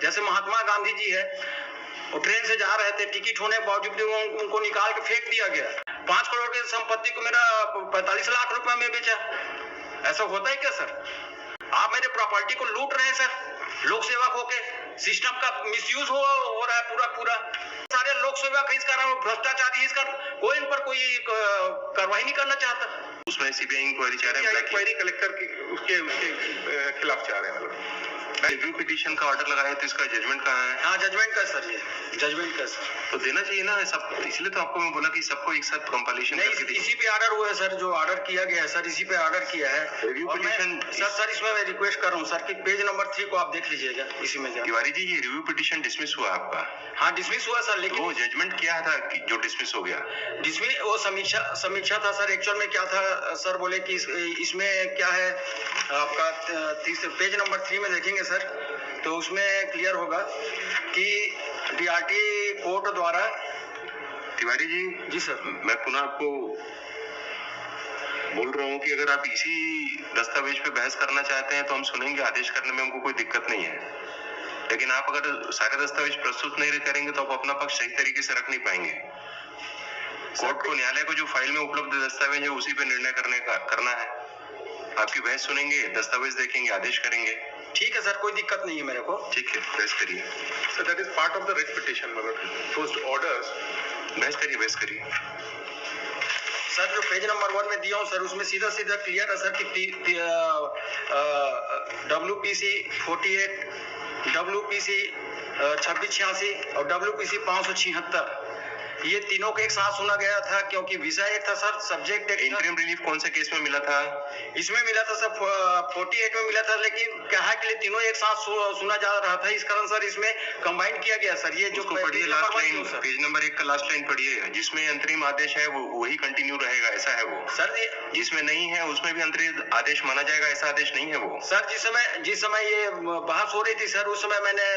जैसे महात्मा गांधी जी है, वो ट्रेन से जा रहे थे, टिकट होने के बावजूद उनको निकाल के फेंक दिया गया। 5 करोड़ की संपत्ति को मेरा 45 लाख रुपए में बेचा। ऐसा होता है क्या सर? आप मेरे प्रॉपर्टी को लूट रहे हैं सर, लोक सेवक होके। सिस्टम का मिसयूज हो रहा है पूरा। सारे लोक सेवक इस कारण भ्रष्टाचारी, इस कारण कोई इन पर कोई कार्रवाई नहीं करना चाहता। उसमें सीबीआई इंक्वायरी चाह रहे हैं, क्वेरी कलेक्टर की उसके खिलाफ चाह रहे हैं। रिव्यू पिटीशन का ऑर्डर लगाया तो इसका जजमेंट कहाँ है? हाँ, जजमेंट का सर, ये जजमेंट का सर तो देना चाहिए ना सब, इसलिए तो आपको मैं बोला कि सबको एक साथ कंपाइलेशन नहीं, इसी पे ऑर्डर हुआ है सर, जो ऑर्डर किया गया है सर, इसी पे ऑर्डर किया है रिव्यू पिटीशन। सर इसमें मैं रिक्वेस्ट कर रहा हूँ सर कि पेज नंबर 3 को आप देख लीजिएगा, इसी में तिवारी जी ये रिव्यू पिटीशन डिसमिस हुआ आपका? हाँ, डिसमिस हुआ सर, लेकिन वो जजमेंट क्या था कि जो डिसमिस हो गया? डिसमिस वो समीक्षा था सर। एक्चुअल में क्या था सर, बोले कि इसमें क्या है आपका पेज नंबर 3 में देखेंगे सर, तो उसमें क्लियर होगा कि डीआरटी कोर्ट द्वारा। तिवारी जी। जी सर। मैं पुनः आपको बोल रहा हूँ कि अगर आप इसी दस्तावेज पे बहस करना चाहते हैं तो हम सुनेंगे, आदेश करने में हमको कोई दिक्कत नहीं है, लेकिन आप अगर सारे दस्तावेज प्रस्तुत नहीं करेंगे तो आप अपना पक्ष सही तरीके से रख नहीं पाएंगे। कोर्ट को, न्यायालय को जो फाइल में उपलब्ध दस्तावेज है उसी पे निर्णय करना है। आपकी बहस सुनेंगे, दस्तावेज देखेंगे, आदेश करेंगे। ठीक है सर, कोई दिक्कत नहीं है मेरे को। ठीक है, बहस करिए। So that is part of the writ petition, मगर पोस्ट ऑर्डर्स। बहस करिए। सर जो पेज नंबर 1 में दिया हूँ सर, उसमें सीधा क्लियर है सर कि WPC 48, WPC 2686 और WPC 576, ये तीनों को एक साथ सुना गया था, क्योंकि विषय एक था सर, सब्जेक्ट एक। इंटरिम रिलीफ कौन से केस में मिला था? इसमें मिला था सर 48 में मिला था, लेकिन क्या के लिए तीनों एक साथ सुना जा रहा था, इस कारण सर इसमें कंबाइन किया गया सर। ये जो पढ़िए लास्ट लाइन, पेज नंबर 1 का लास्ट लाइन पढ़िए, जिसमें अंतरिम आदेश है वो वही कंटिन्यू रहेगा, ऐसा है वो सर। जिसमें नहीं है उसमें भी अंतरिम आदेश माना जाएगा, ऐसा आदेश नहीं है वो सर। जिस समय ये बहस हो रही थी सर, उस समय मैंने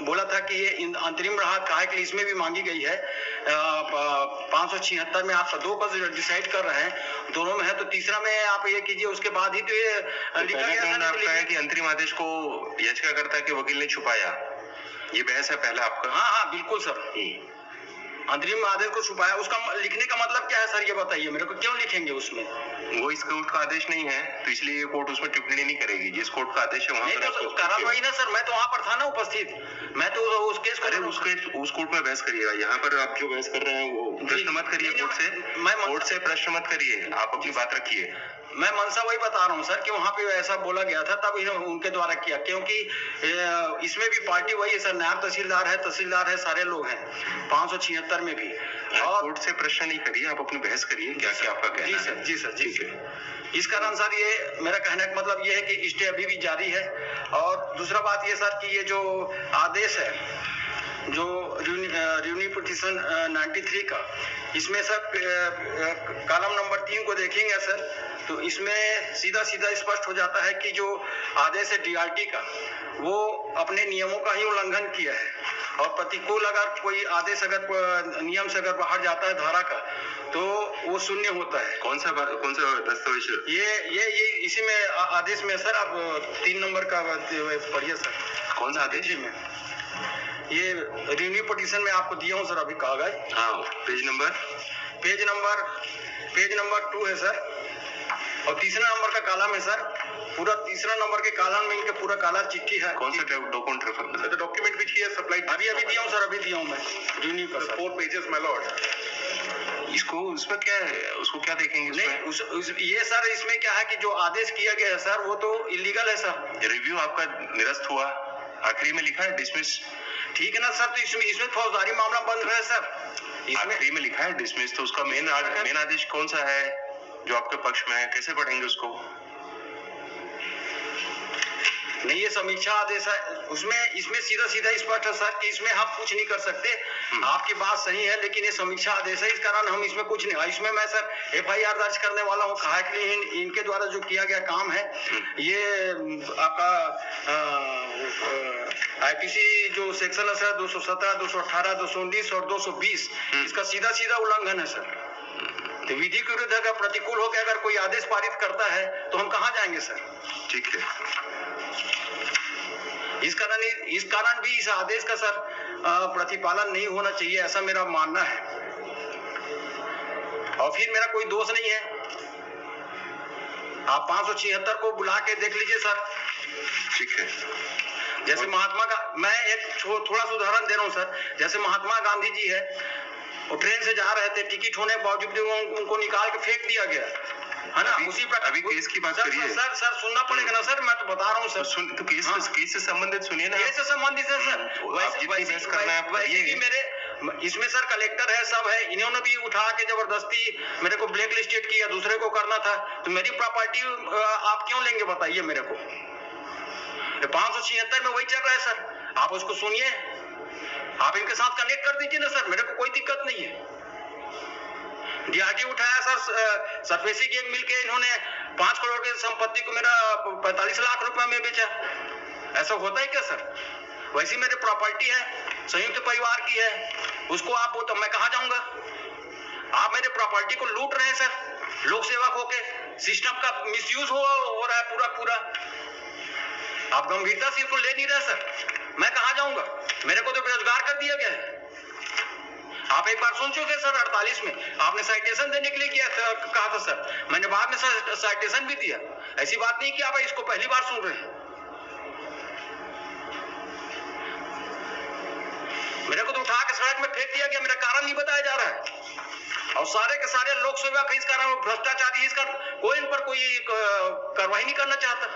बोला था कि ये अंतरिम राहत कहा के लिए इसमें भी मांगी गई है। 576 में आप 2 का डिसाइड कर रहे हैं, दोनों में है, तो तीसरा में आप ये कीजिए, उसके बाद ही तो ये लिखा गया आपका है कि अंतरिम आदेश को याचिकाकर्ता के वकील ने छुपाया, ये बहस है पहला आपका। हाँ बिल्कुल सर, अंतरिम आदेश को छुपाया, उसका लिखने का मतलब क्या है सर, ये बताइए मेरे को, क्यों लिखेंगे उसमें? वो इस कोर्ट का आदेश नहीं है, तो इसलिए ये कोर्ट उसमें टिप्पणी नहीं करेगी। जिस कोर्ट का आदेश है वहां पर तो कार्रवाई ना सर, मैं तो वहां पर था ना उपस्थित, मैं तो उस केस को। अरे उस कोर्ट में बहस करिएगा, यहाँ पर आप जो बहस कर रहे हैं वो प्रश्न मत करिए कोर्ट से प्रश्न मत करिए, आप अपनी बात रखिए। मैं मनसा वही बता रहा हूँ सर कि वहाँ पे ऐसा बोला गया था, तब उनके द्वारा किया, क्योंकि इसमें भी पार्टी वही है सर, नायब तहसीलदार है, सारे लोग हैं 576 में भी। और कोर्ट से प्रश्न नहीं करिए, आप अपनी बहस करिए, क्या आपका कहना है? जी सर। इस कारण सर ये मेरा कहने का मतलब ये है कि स्टे अभी भी जारी है। और दूसरा बात ये सर कि ये जो आदेश है, जो रिव्यू पिटीशन 93 का, इसमें सर कॉलम नंबर 3 को देखेंगे सर, तो इसमें सीधा स्पष्ट हो जाता है कि जो आदेश है डीआरटी का, वो अपने नियमों का ही उल्लंघन किया है, और प्रतिकूल अगर कोई आदेश अगर नियम से अगर बाहर जाता है धारा का, तो वो शून्य होता है। कौन सा दस्तावेज? ये इसी में आदेश में सर, आप 3 नंबर का पढ़िए सर। कौन सा आदेश में? ये रिन्यू पिटीशन में आपको दिया हूँ सर अभी कागज। हाँ, पेज नंबर 2 है सर, और तीसरा नंबर का कॉलम है सर, पूरा तीसरा नंबर के कॉलम में इनके पूरा काला चिट्ठी है। कौन सा document refer? The document which he has supplied. अभी दिया हूँ सर, अभी दिया हूँ मैं रिन्यू का 4 पेजेस माय लॉर्ड। इसको उसमें क्या है, उसको क्या देखेंगे? नहीं ये सर, इसमें क्या है कि जो आदेश किया गया है सर, वो तो इलीगल है सर। रिव्यू आपका निरस्त हुआ, आखिरी में लिखा है डिसमिस। ठीक है ना सर, तो इसमें फौजदारी मामला बंद है सर, आखिरी में लिखा है डिसमिस, तो उसका मेन आदेश कौन सा है जो आपके पक्ष में है? कैसे पढ़ेंगे उसको? नहीं, ये समीक्षा आदेश है, इसमें सीधा स्पष्ट है सर कि इसमें हम कुछ नहीं कर सकते। आपकी बात सही है, लेकिन ये समीक्षा आदेश है, इस कारण हम इसमें कुछ नहीं। इसमें मैं सर FIR दर्ज करने वाला हूँ, कहा कि इनके द्वारा जो किया गया काम है, ये आपका IPC जो सेक्शन है सर 217, 218, 219 और 220, इसका सीधा उल्लंघन है सर। तो विधि के विरुद्ध अगर प्रतिकूल होकर अगर कोई आदेश पारित करता है तो हम कहाँ जाएंगे सर? ठीक है। इस कारण भी इस आदेश का सर प्रतिपालन नहीं होना चाहिए, ऐसा मेरा मानना है। और फिर मेरा कोई दोष नहीं है, आप 576 को बुला के देख लीजिए सर। ठीक है। जैसे महात्मा का, मैं एक थोड़ा सा उदाहरण दे रहा हूँ सर। जैसे महात्मा गांधी जी है, वो ट्रेन से जा रहे थे, टिकट होने के बावजूद उनको निकाल के फेंक दिया गया, है ना। उसी प्रकार अभी केस की बात करिए सर सुनना पड़ेगा ना सर, मैं तो बता रहा हूँ सर। तो केस से संबंधित सुनिए ना। केस से संबंधित है सर। वैसे भी मेरे इसमें सर कलेक्टर है, सब है, इन्होंने भी उठा के जबरदस्ती मेरे को ब्लैक लिस्टेड किया, दूसरे को करना था, तो मेरी प्रॉपर्टी आप क्यों लेंगे बताइए मेरे को। 576 में वही चल रहा है सर, आप उसको सुनिए, आप इनके साथ कनेक्ट कर दीजिए ना सर, मेरे को कोई दिक्कत नहीं है। डीआरटी उठाया सर, सरफेसी गैंग मिलके इन्होंने 5 करोड़ की संपत्ति को मेरा 45 लाख रुपए में बेचा। ऐसा होता है क्या सर? वैसी मेरी प्रॉपर्टी है, संयुक्त परिवार की है, उसको आप वो तो मैं कहाँ जाऊंगा? आप मेरे प्रॉपर्टी को लूट रहे हैं सर, लोक सेवक होके, सिस्टम का मिसयूज हो रहा है पूरा। आप गंभीरता से इसको ले नहीं रहे सर, मैं कहाँ जाऊंगा? मेरे को तो बेरोजगार कर दिया गया है। आप एक बार सुन चुके सर 48 में आपने साइटेशन देने के लिए कहा था सर, मैंने बाद में साइटेशन भी दिया। ऐसी बात नहीं कि आप इसको पहली बार सुन रहे हैं। मेरे को तो उठा के सड़क में फेंक दिया गया, मेरा कारण नहीं बताया जा रहा है। और सारे के सारे लोक सेवक इस कारण भ्रष्टाचारी, इस कारण कोई इन पर कोई कार्रवाई नहीं करना चाहता।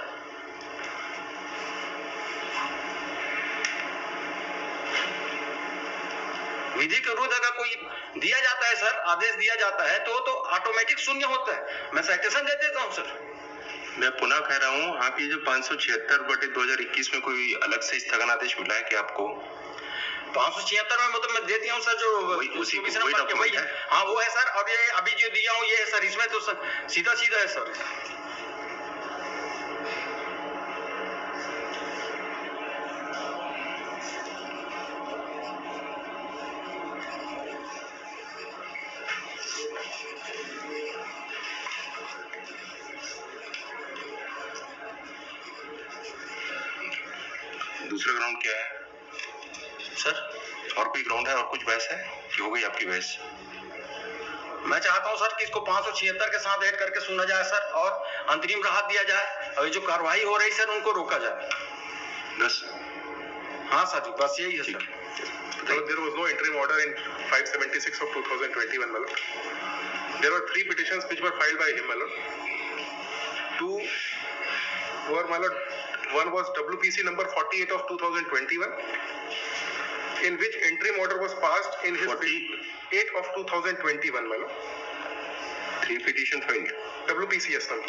विधि के विरुद्ध अगर कोई दिया जाता है सर, आदेश दिया जाता है तो ऑटोमेटिक शून्य होता है। मैं साइटेशन दे देता हूं सर। मैं पुनः कह रहा हूं, आप ये जो 576/2021 में कोई अलग से स्थगन आदेश मिला है कि आपको? 576 में मतलब मैं दे दिया हूं सर, जो उसी वही है। हाँ वो है सर, और ये अभी जो दिया हूं ये है सर, इसमें तो सीधा है सर। दूसरा ग्राउंड क्या है सर? और कोई ग्राउंड है और कुछ बहस है कि हो गई आपकी बहस? मैं चाहता हूं सर कि इसको 576 के साथ ऐड करके सुना जाए सर, और अंतरिम राहत दिया जाए, और जो कार्रवाई हो रही सर उनको रोका जाए। बस? हाँ सर जी, बस यही है sir. There was no interim order in 576 of 2021, my lord. There were 3 petitions which were filed by him, my lord. 2 were, my lord, one was WPC number 48 of 2021, in which interim order was passed in his 48 of 2021, my lord. 3 petition filed. WPC, yes, sir.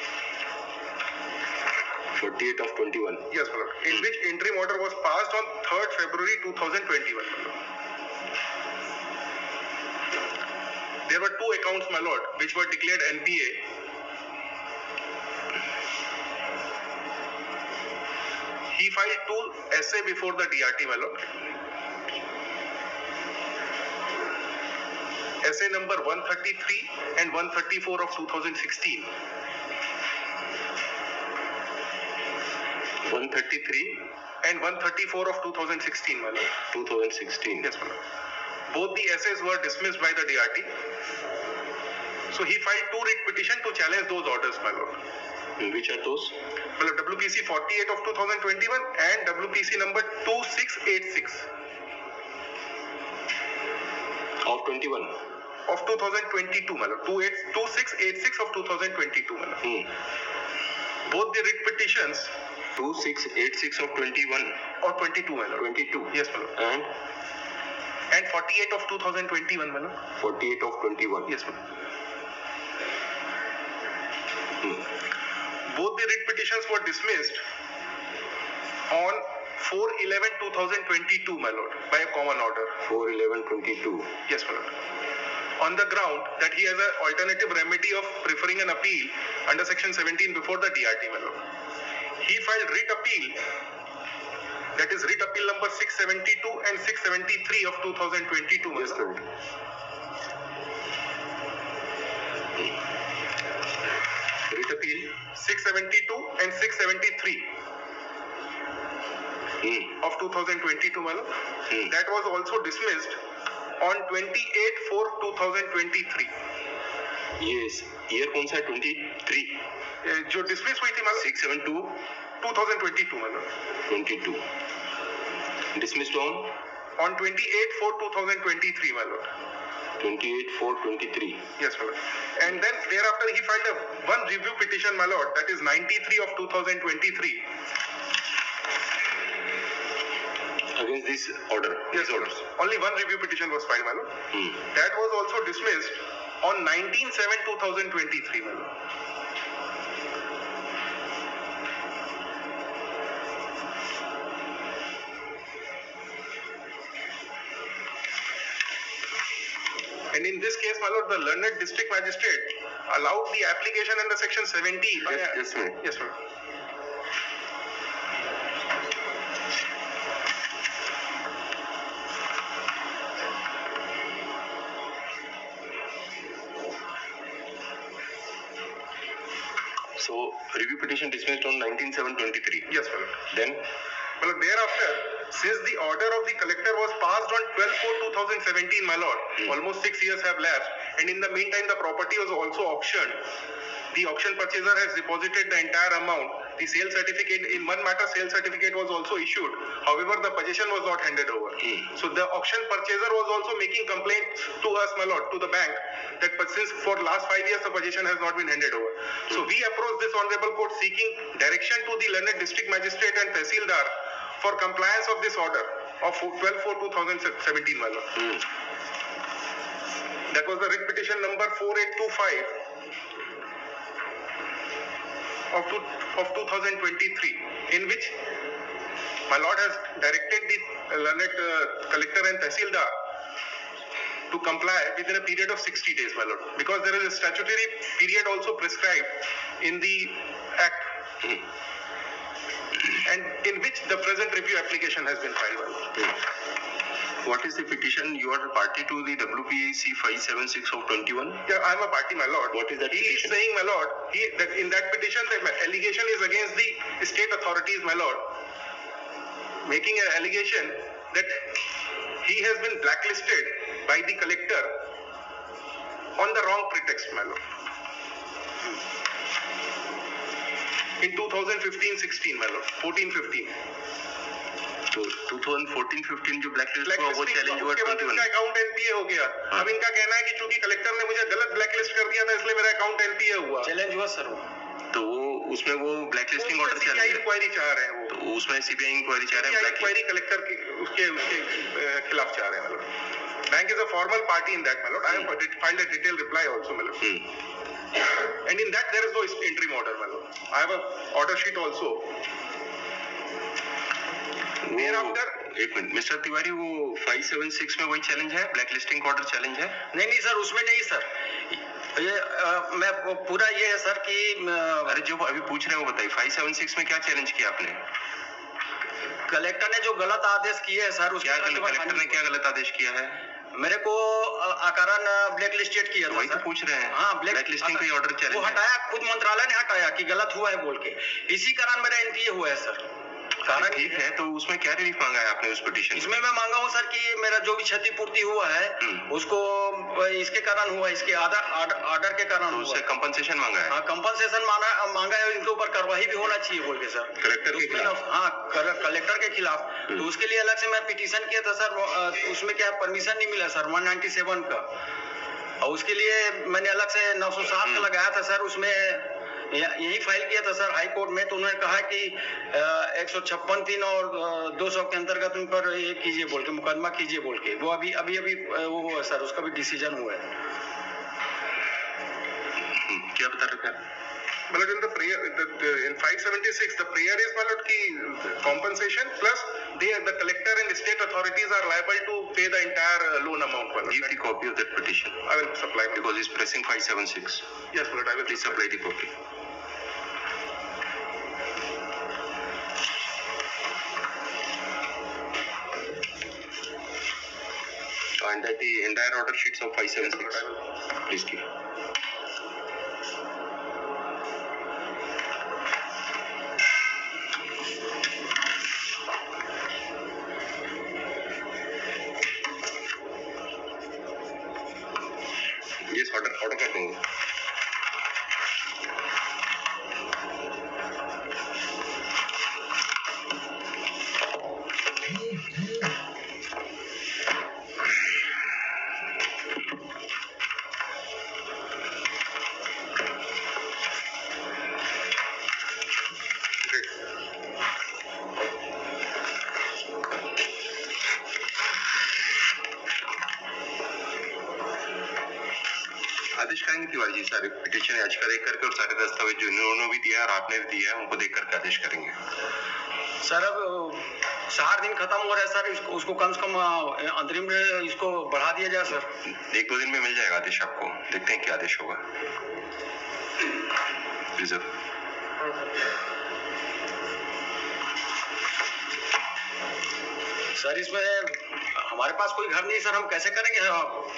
48 of 21. Yes, my lord. In which interim order was passed on 3rd February 2021, my lord. There were 2 accounts, my lord, which were declared NPA. He filed 2 SA before the DRT, my lord. SA number 133 and 134 of 2016. 133 and 134 of 2016, my lord. 2016. Yes, my lord. Both the essays were dismissed by the DRT. So he filed 2 writ petition to challenge those orders, my lord. Which are those? Well, WPC 48 of 2021 and WPC number 2686 of 21 of 2022, my lord. 2686 of 2022, my lord. Both the writ petitions 2686 of 21 or 22, my lord. 22. Yes, my lord. And 48 of 2021, my lord. 48 of 21. Yes, my lord. Both the writ petitions were dismissed on 4/11/2022, my lord, by a common order. 4/11/22. Yes, my lord. On the ground that he has an alternative remedy of preferring an appeal under section 17 before the DRT, my lord. He filed writ appeal, that is writ appeal number 672 and 673 of 2022, my Yes, lord. Writ appeal 672 and 673. of 2022, my lord. That was also dismissed on 28/4/2023. Yes, year कौन सा है? 23 जो dismiss हुई थी मतलब 672 2022 मतलब 22 dismissed on 28/4/2023 मतलब 28/4/23. yes मतलब and then thereafter he filed one review petition my lord, that is 93 of 2023 against this order. yes orders. Only one review petition was filed my lord. That was also dismissed on 19/7/2023 my lord. And in this case, my lord, the learned district magistrate allowed the application under section 70. Yes, ma'am. Yes, ma'am. So review petition dismissed on 19/7/23. Yes, my lord. Then Well, thereafter, since the order of the collector was passed on 12/4/2017, my lord, almost 6 years have lapsed, and in the meantime, the property was also auctioned. The auction purchaser has deposited the entire amount. The sale certificate, in one matter, sale certificate was also issued. However, the possession was not handed over. So the auction purchaser was also making complaints to us, my lord, to the bank, that since for last 5 years the possession has not been handed over. So we approached this honorable court seeking direction to the learned district magistrate and tehsildar for compliance of this order of 12/4/2017, my lord. That was the writ petition number 4825 of 2023, in which my lord has directed the learned collector and tehsildar to comply within a period of 60 days, my lord, because there is a statutory period also prescribed in the act, and in which the present review application has been filed, my lord. what is the petition? You are party to the WPAC 576 of 21. Yeah, I am a party, my lord. What is that He petition? is saying, my lord, that in that petition the allegation is against the state authorities, my lord, making an allegation that he has been blacklisted by the collector on the wrong pretext, my lord. In 2015-16, my lord, 14-15. तो 2014-15 जो blacklist हुआ वो challenge हुआ उसके बाद 21. इनका account NPA हो गया. अब इनका कहना है कि चूंकि कलेक्टर ने मुझे गलत ब्लैकलिस्ट कर दिया था इसलिए मेरा अकाउंट एनपीए हुआ. चैलेंज हुआ सर वो. तो वो उसमें वो ब्लैकलिस्टिंग ऑर्डर चल रहा है. इंक्वायरी चाह रहे हैं वो. तो उसमें सीबीआई इंक्वायरी चाह रहे हैं. इंक्वायरी कलेक्टर के उसके खिलाफ चाह रहे हैं, मतलब. Bank is a formal party in that, my lord. I have filed a detailed reply also, my lord. And in that there is no interim order, my lord. I have a order sheet also. Thereafter, एक minute mister Tiwari, वो 576 में वही challenge है, blacklisting order challenge है? नहीं sir, उसमें नहीं sir. ये मैं पूरा ये है सर कि अरे जो अभी पूछ रहे हैं वो बताइए. 576 में क्या चैलेंज किया आपने? कलेक्टर ने जो गलत आदेश किए हैं सर, क्या कलेक्टर ने क्या गलत आदेश किया है? मेरे को आकारण ब्लैकलिस्टेड किया था. वही तो पूछ रहे हैं. हाँ, ब्लैकलिस्टिंग का ऑर्डर चैलेंज वो हटाया, खुद मंत्रालय ने हटाया कि गलत हुआ है बोल के. इसी कारण मेरा एनपीए हुआ है सर. कारण ठीक है, तो उसमें क्या रिलीफ मांगा है आपने उस पिटीशन? इसमें मैं मांगा हूँ सर कि मेरा जो भी क्षतिपूर्ति हुआ है उसको इसके कारण हुआ, इसके ऑर्डर के कारण तो उससे कंपनसेशन मांगा है. हाँ, कंपनसेशन मांगा है. इनके ऊपर कार्रवाई भी होना चाहिए बोल के सर, कलेक्टर के खिलाफ. हाँ, कलेक्टर के खिलाफ. तो उसके लिए अलग से मैं पिटीशन किया था सर. उसमें क्या परमिशन नहीं मिला सर 197 का, और उसके लिए मैंने अलग से 907 का लगाया था सर. उसमें यही फाइल किया था सर हाई कोर्ट में. तो उन्होंने कहा कि 156(3) और 200 के अंतर्गत उन पर ये कीजिए बोल के, मुकदमा कीजिए बोल के. वो अभी वो हुआ सर, उसका भी डिसीजन हुआ है. क्या बता रहे थे? मतलब in the prayer, in 576 the prayer is, my lord, ki compensation plus the collector and the state authorities are liable to pay the entire loan amount, my lord. Give the copy of that petition. I will supply, because it's pressing 576. Yes, my lord, I will please supply the copy. And that the entire order sheets of 576. Please give. Order कर देंगे। आदेश करेंगे तिवारी जी, सारे petition याचिका देख करके और सारे दस्तावेज जो इन्होंने भी दिया है और आपने भी दिया है उनको देख करके आदेश करेंगे। सर अब 4 दिन खत्म हो रहा है सर, उसको कम से कम अंतरिम में इसको बढ़ा दिया जाए सर। 1-2 दिन में मिल जाएगा आदेश आपको, देखते हैं क्या आदेश होगा। रिजर्व सर इसमें हमारे पास कोई घर नहीं सर, हम कैसे करेंगे? आप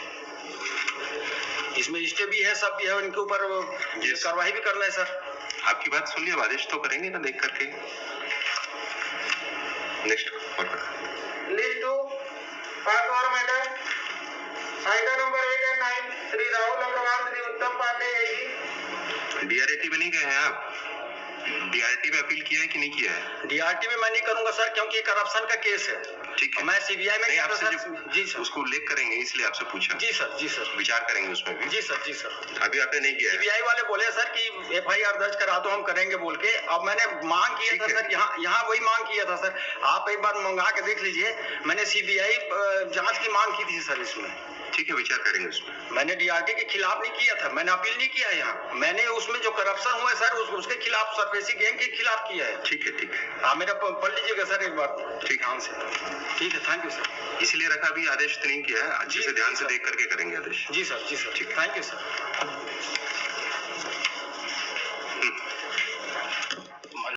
इसमें स्टे भी है, सब भी है, इनके ऊपर कार्रवाई भी करना है सर। आपकी बात सुन लिया, अब आदेश तो करेंगे ना देख करके। नेक्स्ट लिस्ट टू फर्स्ट और मैटर आइटम नंबर 8 और 9 श्री राहुल अग्रवाल, श्री उत्तम पांडे है। डीआरटी में नहीं गए हैं आप? डीआरटी में अपील किया है कि नहीं किया है? डीआरटी में मैं नहीं करूंगा सर, क्योंकि ये करप्शन का केस है। ठीक है, मैं सीबीआई में आपसे जी सर, उसको उल्लेख करेंगे इसलिए आपसे पूछा। जी सर, जी सर, विचार करेंगे उसमें भी। जी सर, जी सर। अभी आपने नहीं किया है? सीबीआई वाले बोले सर कि एफआईआर दर्ज करा दो, हम करेंगे बोल के। अब मैंने मांग किया था सर, यहाँ वही मांग किया था सर, आप एक बार मंगा के देख लीजिए। मैंने सीबीआई जांच की मांग की थी सर इसमें। ठीक है, विचार करेंगे उसमें। मैंने डीआरटी के खिलाफ नहीं किया था, मैंने अपील नहीं किया है यहाँ। मैंने उसमें जो करप्शन हुआ है सर, उसके खिलाफ, सरफेसी गैंग के खिलाफ किया है। ठीक है, ठीक है। हाँ, मेरा पढ़ लीजिएगा सर एक बार। ठीक ध्यान से। ठीक है, थैंक यू सर। इसलिए रखा, भी आदेश तो नहीं किया है, अच्छे से ध्यान से देख करके करेंगे आदेश। जी सर, जी सर, ठीक है। Thank you sir.